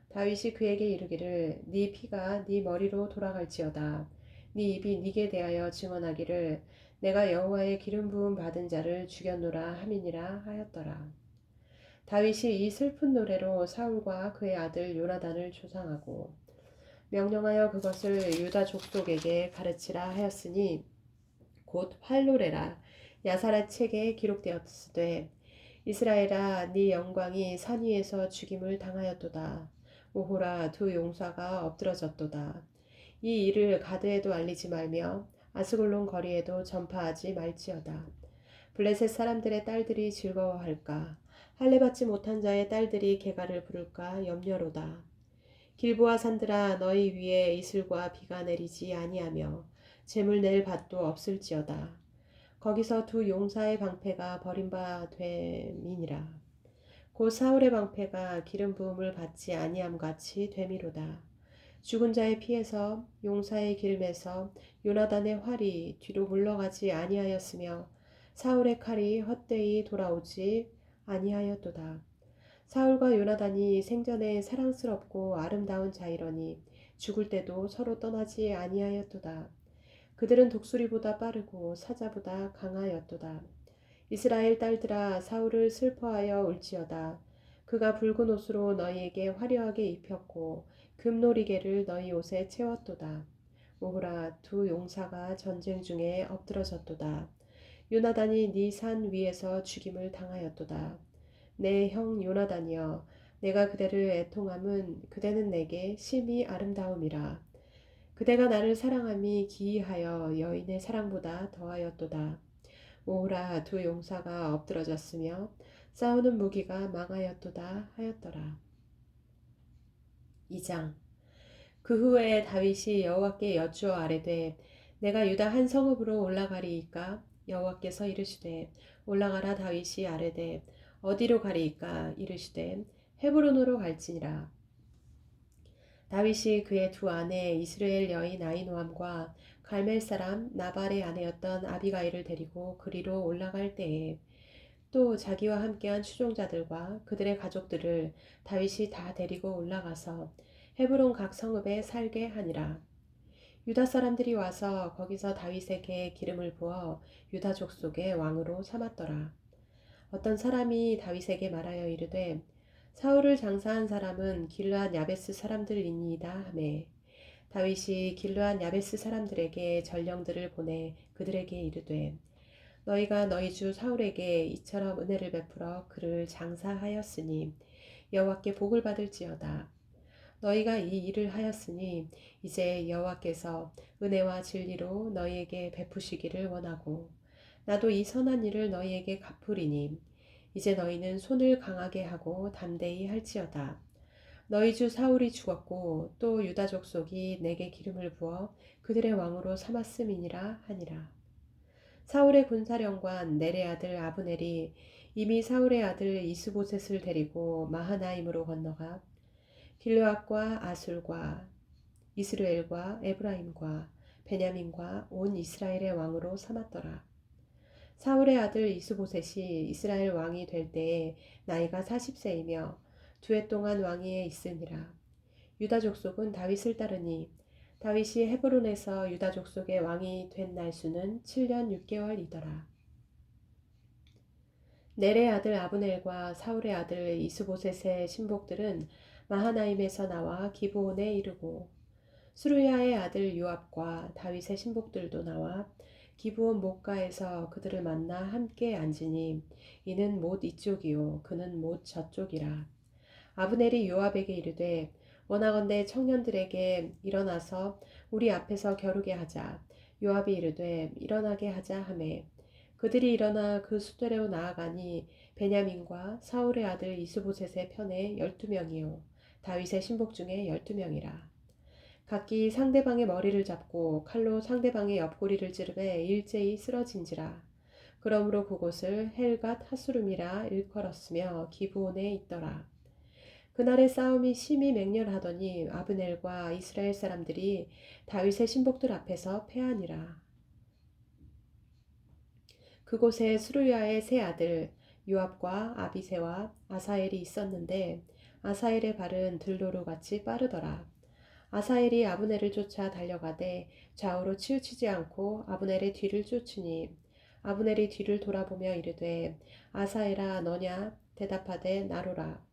다윗이 그에게 이르기를 네 피가 네 머리로 돌아갈지어다. 네 입이 네게 대하여 증언하기를 내가 여호와의 기름 부음 받은 자를 죽였노라 함이니라 하였더라. 다윗이 이 슬픈 노래로 사울과 그의 아들 요나단을 조상하고 명령하여 그것을 유다 족속에게 가르치라 하였으니 곧 활노래라 야사라 책에 기록되었으되 이스라엘아 네 영광이 산 위에서 죽임을 당하였도다. 오호라 두 용사가 엎드러졌도다. 이 일을 가드에도 알리지 말며 아스글론 거리에도 전파하지 말지어다. 블레셋 사람들의 딸들이 즐거워할까 할례받지 못한 자의 딸들이 개가를 부를까 염려로다. 길보아 산들아 너희 위에 이슬과 비가 내리지 아니하며 재물 낼 밭도 없을지어다. 거기서 두 용사의 방패가 버림바 됨이니라. 곧 사울의 방패가 기름 부음을 받지 아니함 같이 됨이로다. 죽은 자의 피에서 용사의 기름에서 요나단의 활이 뒤로 물러가지 아니하였으며 사울의 칼이 헛되이 돌아오지 아니하였도다. 사울과 요나단이 생전에 사랑스럽고 아름다운 자이러니 죽을 때도 서로 떠나지 아니하였도다. 그들은 독수리보다 빠르고 사자보다 강하였도다. 이스라엘 딸들아 사울을 슬퍼하여 울지어다. 그가 붉은 옷으로 너희에게 화려하게 입혔고 금놀이개를 너희 옷에 채웠도다. 오호라 두 용사가 전쟁 중에 엎드러졌도다. 요나단이 네 산 위에서 죽임을 당하였도다. 내 형 요나단이여 내가 그대를 애통함은 그대는 내게 심히 아름다움이라. 그대가 나를 사랑함이 기이하여 여인의 사랑보다 더하였도다. 오호라 두 용사가 엎드러졌으며 싸우는 무기가 망하였도다 하였더라. 2장 그 후에 다윗이 여호와께 여쭈어 아뢰되 내가 유다 한 성읍으로 올라가리이까 여호와께서 이르시되 올라가라. 다윗이 아뢰되 어디로 가리이까 이르시되 헤브론으로 갈지니라. 다윗이 그의 두 아내 이스라엘 여인 아히노함과 갈멜 사람 나발의 아내였던 아비가일을 데리고 그리로 올라갈 때에 또 자기와 함께한 추종자들과 그들의 가족들을 다윗이 다 데리고 올라가서 헤브론 각 성읍에 살게 하니라. 유다 사람들이 와서 거기서 다윗에게 기름을 부어 유다 족속의 왕으로 삼았더라. 어떤 사람이 다윗에게 말하여 이르되 사울을 장사한 사람은 길르앗 야베스 사람들이니이다 하매 다윗이 길르앗 야베스 사람들에게 전령들을 보내 그들에게 이르되 너희가 너희 주 사울에게 이처럼 은혜를 베풀어 그를 장사하였으니 여호와께 복을 받을지어다. 너희가 이 일을 하였으니 이제 여호와께서 은혜와 진리로 너희에게 베푸시기를 원하고 나도 이 선한 일을 너희에게 갚으리니 이제 너희는 손을 강하게 하고 담대히 할지어다. 너희 주 사울이 죽었고 또 유다 족속이 내게 기름을 부어 그들의 왕으로 삼았음이니라 하니라. 사울의 군사령관 넬의 아들 아브넬이 이미 사울의 아들 이스보셋을 데리고 마하나임으로 건너가 길르앗과 아술과 이스르엘과 에브라임과 베냐민과 온 이스라엘의 왕으로 삼았더라. 사울의 아들 이스보셋이 이스라엘 왕이 될 때에 나이가 40세이며 두 해 동안 왕위에 있으니라. 유다 족속은 다윗을 따르니 다윗이 헤브론에서 유다 족속의 왕이 된 날수는 7년 6개월이더라. 넬의 아들 아브넬과 사울의 아들 이스보셋의 신복들은 마하나임에서 나와 기브온에 이르고 수르야의 아들 요압과 다윗의 신복들도 나와 기브온 목가에서 그들을 만나 함께 앉으니 이는 못 이쪽이요 그는 못 저쪽이라. 아브넬이 요압에게 이르되 원하건대 청년들에게 일어나서 우리 앞에서 겨루게 하자. 요압이 이르되 일어나게 하자 하매 그들이 일어나 그 수대로 나아가니 베냐민과 사울의 아들 이스보셋의 편에 12명이요 다윗의 신복 중에 12명이라. 각기 상대방의 머리를 잡고 칼로 상대방의 옆구리를 찌르매 일제히 쓰러진지라. 그러므로 그곳을 헬갓 하수름이라 일컬었으며 기브온에 있더라. 그날의 싸움이 심히 맹렬하더니 아브넬과 이스라엘 사람들이 다윗의 신복들 앞에서 패하니라. 그곳에 수르야의 세 아들 요압과 아비새와 아사엘이 있었는데 아사엘의 발은 들도로 같이 빠르더라. 아사엘이 아브넬을 쫓아 달려가되 좌우로 치우치지 않고 아브넬의 뒤를 쫓으니 아브넬이 뒤를 돌아보며 이르되 아사엘아 너냐 대답하되 나로라.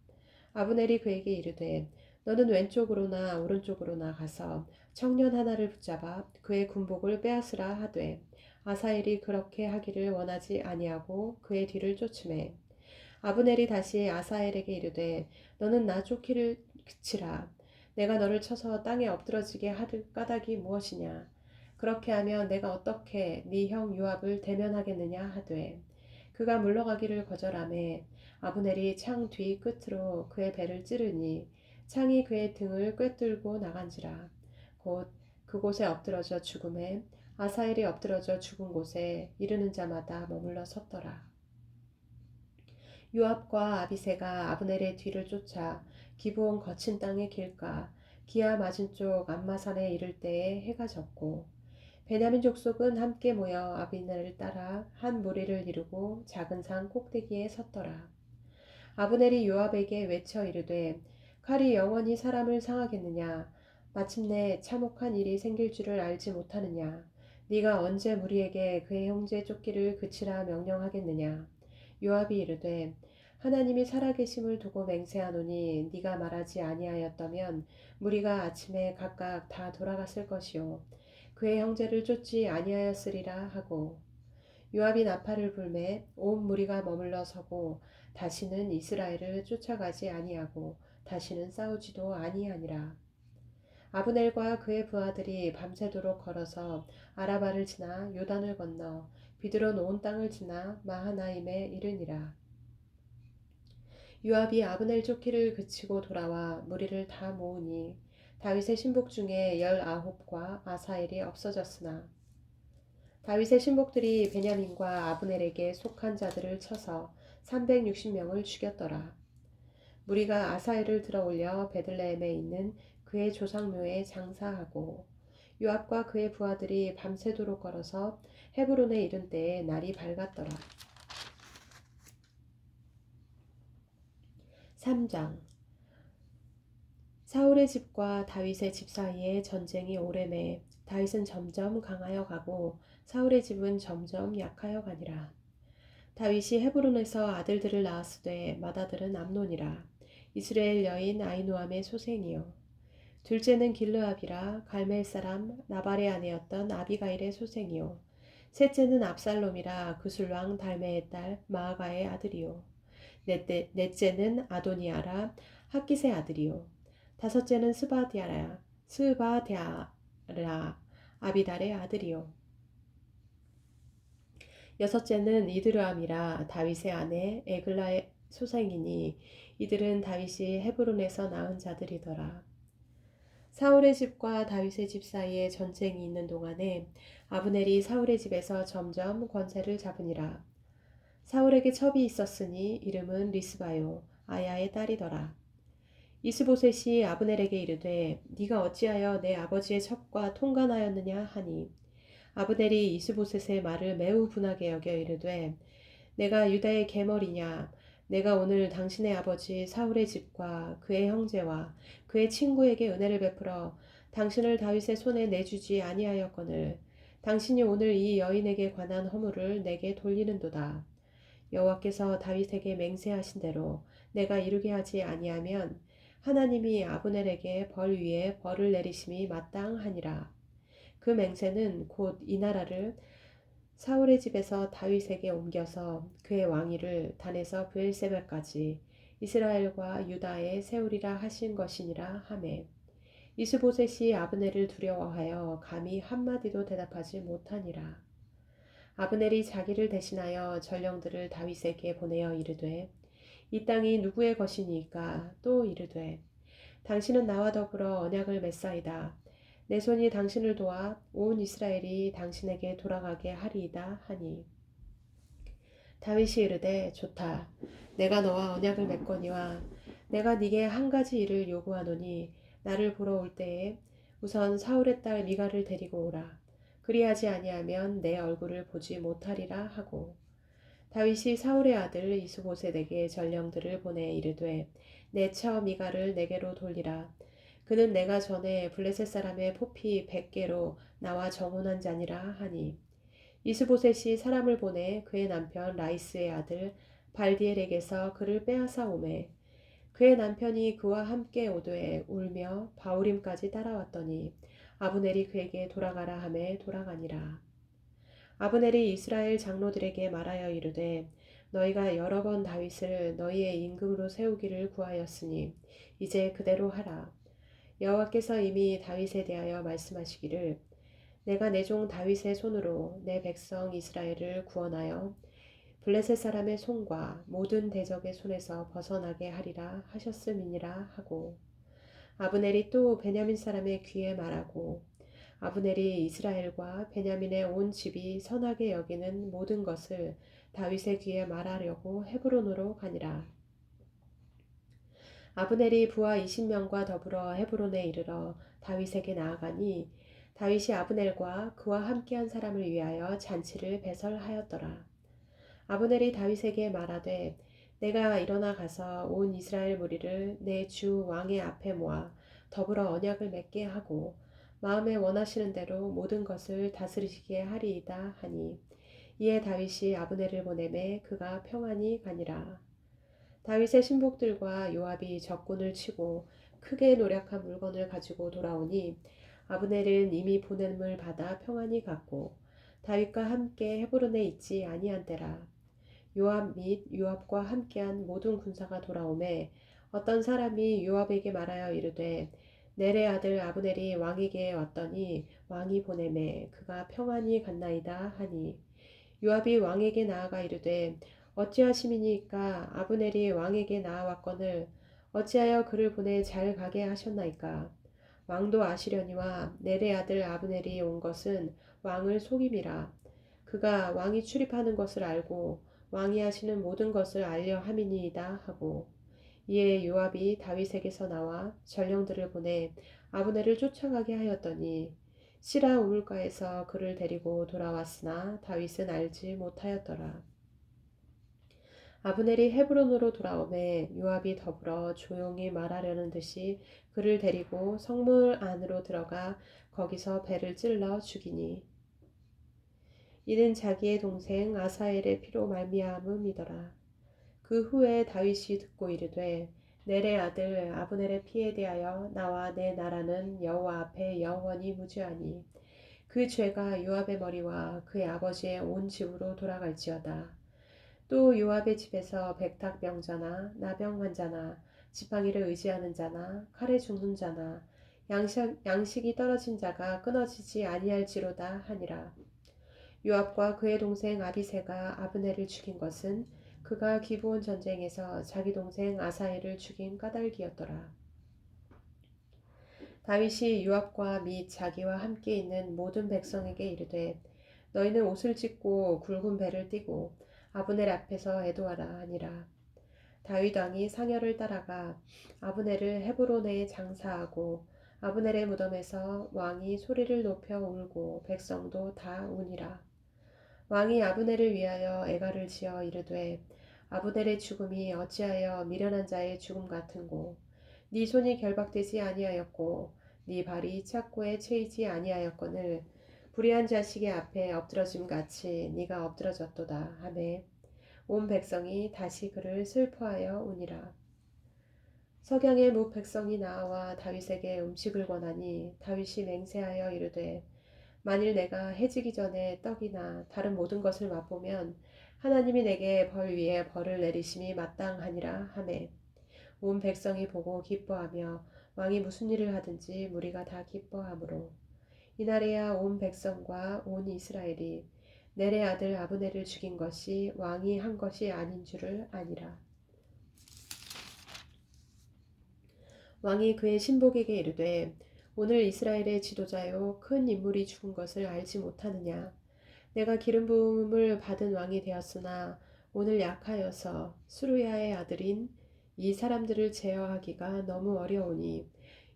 아브넬이 그에게 이르되 너는 왼쪽으로나 오른쪽으로나 가서 청년 하나를 붙잡아 그의 군복을 빼앗으라 하되 아사엘이 그렇게 하기를 원하지 아니하고 그의 뒤를 쫓으매 아브넬이 다시 아사엘에게 이르되 너는 나 쫓기를 그치라. 내가 너를 쳐서 땅에 엎드러지게 할 까닭이 무엇이냐. 그렇게 하면 내가 어떻게 네 형 요압을 대면하겠느냐 하되 그가 물러가기를 거절하매 아브넬이 창 뒤 끝으로 그의 배를 찌르니 창이 그의 등을 꿰뚫고 나간지라. 곧 그곳에 엎드러져 죽음에 아사엘이 엎드러져 죽은 곳에 이르는 자마다 머물러 섰더라. 요압과 아비새가 아브넬의 뒤를 쫓아 기브온 거친 땅에 길가 기아 맞은쪽 암마산에 이를 때에 해가 졌고 베냐민 족속은 함께 모여 아비넬을 따라 한 무리를 이루고 작은 산 꼭대기에 섰더라. 아브넬이 요압에게 외쳐 이르되 칼이 영원히 사람을 상하겠느냐 마침내 참혹한 일이 생길 줄을 알지 못하느냐 네가 언제 무리에게 그의 형제 쫓기를 그치라 명령하겠느냐 요압이 이르되 하나님이 살아계심을 두고 맹세하노니 네가 말하지 아니하였다면 무리가 아침에 각각 다 돌아갔을 것이요 그의 형제를 쫓지 아니하였으리라 하고 요압이 나팔을 불매 온 무리가 머물러 서고 다시는 이스라엘을 쫓아가지 아니하고 다시는 싸우지도 아니하니라. 아브넬과 그의 부하들이 밤새도록 걸어서 아라바를 지나 요단을 건너 비드론 온 땅을 지나 마하나임에 이르니라. 요압이 아브넬 쫓기를 그치고 돌아와 무리를 다 모으니 다윗의 신복 중에 19과 아사엘이 없어졌으나 다윗의 신복들이 베냐민과 아브넬에게 속한 자들을 쳐서 360명을 죽였더라. 무리가 아사엘을 들어올려 베들레헴에 있는 그의 조상묘에 장사하고 요압과 그의 부하들이 밤새도록 걸어서 헤브론에 이른 때에 날이 밝았더라. 3장 사울의 집과 다윗의 집 사이에 전쟁이 오래매 다윗은 점점 강하여 가고 사울의 집은 점점 약하여 가니라. 다윗이 헤브론에서 아들들을 낳았으되 맏아들은 암논이라. 이스라엘 여인 아히노암의 소생이요 둘째는 길르압이라 갈멜 사람 나발의 아내였던 아비가일의 소생이요 셋째는 압살롬이라 그술왕 달메의 딸 마아가의 아들이요 넷째는 아도니아라 학깃의 아들이요 다섯째는 스바디아라 아비달의 아들이요 여섯째는 이드르암이라 다윗의 아내 에글라의 소생이니 이들은 다윗이 헤브론에서 낳은 자들이더라. 사울의 집과 다윗의 집 사이에 전쟁이 있는 동안에 아브넬이 사울의 집에서 점점 권세를 잡으니라. 사울에게 첩이 있었으니 이름은 리스바요 아야의 딸이더라. 이스보셋이 아브넬에게 이르되 네가 어찌하여 내 아버지의 첩과 통관하였느냐 하니 아브넬이 이스보셋의 말을 매우 분하게 여겨 이르되 내가 유다의 계머리냐 내가 오늘 당신의 아버지 사울의 집과 그의 형제와 그의 친구에게 은혜를 베풀어 당신을 다윗의 손에 내주지 아니하였거늘 당신이 오늘 이 여인에게 관한 허물을 내게 돌리는도다. 여호와께서 다윗에게 맹세하신 대로 내가 이루게 하지 아니하면 하나님이 아브넬에게 벌 위에 벌을 내리심이 마땅하니라. 그 맹세는 곧 이 나라를 사울의 집에서 다윗에게 옮겨서 그의 왕위를 단에서 브엘세바까지 이스라엘과 유다에 세우리라 하신 것이니라 하매 이스보셋이 아브넬을 두려워하여 감히 한마디도 대답하지 못하니라. 아브넬이 자기를 대신하여 전령들을 다윗에게 보내어 이르되 이 땅이 누구의 것이니까 또 이르되 당신은 나와 더불어 언약을 맺사이다. 내 손이 당신을 도와 온 이스라엘이 당신에게 돌아가게 하리이다 하니 다윗이 이르되 좋다. 내가 너와 언약을 맺거니와 내가 네게 한 가지 일을 요구하노니 나를 보러 올 때에 우선 사울의 딸 미갈을 데리고 오라. 그리하지 아니하면 내 얼굴을 보지 못하리라 하고 다윗이 사울의 아들 이스보셋에게 전령들을 보내 이르되 내 처 미갈을 내게로 돌리라. 그는 내가 전에 블레셋 사람의 포피 100개로 나와 정혼한 자니라 하니 이스보셋이 사람을 보내 그의 남편 라이스의 아들 발디엘에게서 그를 빼앗아 오매 그의 남편이 그와 함께 오되 울며 바우림까지 따라왔더니 아브넬이 그에게 돌아가라 하매 돌아가니라. 아브넬이 이스라엘 장로들에게 말하여 이르되 너희가 여러 번 다윗을 너희의 임금으로 세우기를 구하였으니 이제 그대로 하라. 여호와께서 이미 다윗에 대하여 말씀하시기를 내가 내 종 다윗의 손으로 내 백성 이스라엘을 구원하여 블레셋 사람의 손과 모든 대적의 손에서 벗어나게 하리라 하셨음이니라 하고 아브넬이 또 베냐민 사람의 귀에 말하고 아브넬이 이스라엘과 베냐민의 온 집이 선하게 여기는 모든 것을 다윗의 귀에 말하려고 헤브론으로 가니라. 아브넬이 부하 20명과 더불어 헤브론에 이르러 다윗에게 나아가니 다윗이 아브넬과 그와 함께한 사람을 위하여 잔치를 배설하였더라. 아브넬이 다윗에게 말하되 내가 일어나 가서 온 이스라엘 무리를 내 주 왕의 앞에 모아 더불어 언약을 맺게 하고 마음에 원하시는 대로 모든 것을 다스리시게 하리이다 하니 이에 다윗이 아브넬을 보내매 그가 평안히 가니라. 다윗의 신복들과 요압이 적군을 치고 크게 노력한 물건을 가지고 돌아오니 아브넬은 이미 보냄을 받아 평안히 갔고 다윗과 함께 헤브론에 있지 아니한 때라. 요압 및 요압과 함께한 모든 군사가 돌아오매 어떤 사람이 요압에게 말하여 이르되 넬의 아들 아브넬이 왕에게 왔더니 왕이 보내매 그가 평안히 갔나이다 하니 요압이 왕에게 나아가 이르되 어찌하심이니까 아브넬이 왕에게 나아왔거늘 어찌하여 그를 보내 잘 가게 하셨나이까. 왕도 아시려니와 넬의 아들 아브넬이 온 것은 왕을 속임이라. 그가 왕이 출입하는 것을 알고 왕이 하시는 모든 것을 알려 함이니이다 하고 이에 요압이 다윗에게서 나와 전령들을 보내 아브넬을 쫓아가게 하였더니 시라 우물가에서 그를 데리고 돌아왔으나 다윗은 알지 못하였더라. 아브넬이 헤브론으로 돌아오매 요압이 더불어 조용히 말하려는 듯이 그를 데리고 성문 안으로 들어가 거기서 배를 찔러 죽이니 이는 자기의 동생 아사엘의 피로 말미암음이더라. 그 후에 다윗이 듣고 이르되 넬의 아들 아브넬의 피에 대하여 나와 내 나라는 여호와 앞에 영원히 무죄하니 그 죄가 요압의 머리와 그의 아버지의 온 집으로 돌아갈지어다. 또 요압의 집에서 백탁병자나 나병 환자나 지팡이를 의지하는 자나 칼에 죽는 자나 양식이 떨어진 자가 끊어지지 아니할지로다 하니라. 요압과 그의 동생 아비새가 아브넬을 죽인 것은 그가 기브온 전쟁에서 자기 동생 아사엘을 죽인 까닭이었더라. 다윗이 요압과 및 자기와 함께 있는 모든 백성에게 이르되 너희는 옷을 찢고 굵은 배를 띠고 아브넬 앞에서 애도하라 하니라. 다윗 왕이 상여를 따라가 아브넬을 헤브론에 장사하고 아브넬의 무덤에서 왕이 소리를 높여 울고 백성도 다 우니라. 왕이 아브넬을 위하여 애가를 지어 이르되 아브넬의 죽음이 어찌하여 미련한 자의 죽음 같은고 네 손이 결박되지 아니하였고 네 발이 착고에 채이지 아니하였거늘 불의한 자식의 앞에 엎드러짐 같이 네가 엎드러졌도다 하매 온 백성이 다시 그를 슬퍼하여 우니라. 석양의 무 백성이 나와 다윗에게 음식을 권하니 다윗이 맹세하여 이르되 만일 내가 해지기 전에 떡이나 다른 모든 것을 맛보면 하나님이 내게 벌 위에 벌을 내리심이 마땅하니라 하매 온 백성이 보고 기뻐하며 왕이 무슨 일을 하든지 무리가 다 기뻐하므로 이날에야 온 백성과 온 이스라엘이 넬의 아들 아브넬을 죽인 것이 왕이 한 것이 아닌 줄을 아니라. 왕이 그의 신복에게 이르되 오늘 이스라엘의 지도자요 큰 인물이 죽은 것을 알지 못하느냐. 내가 기름 부음을 받은 왕이 되었으나 오늘 약하여서 수르야의 아들인 이 사람들을 제어하기가 너무 어려우니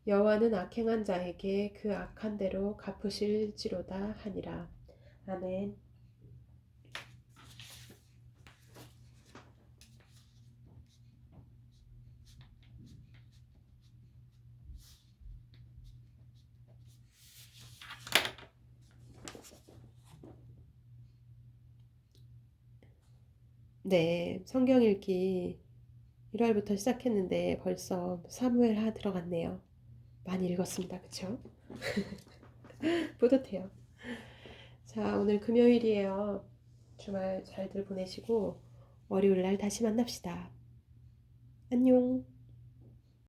여호와는 악행한 자에게 그 악한 대로 갚으실지로다 하니라. 아멘. 네, 성경 읽기 1월부터 시작했는데 벌써 사무엘하 들어갔네요. 많이 읽었습니다. 그쵸? 뿌듯해요. 자, 오늘 금요일이에요. 주말 잘들 보내시고 월요일날 다시 만납시다. 안녕.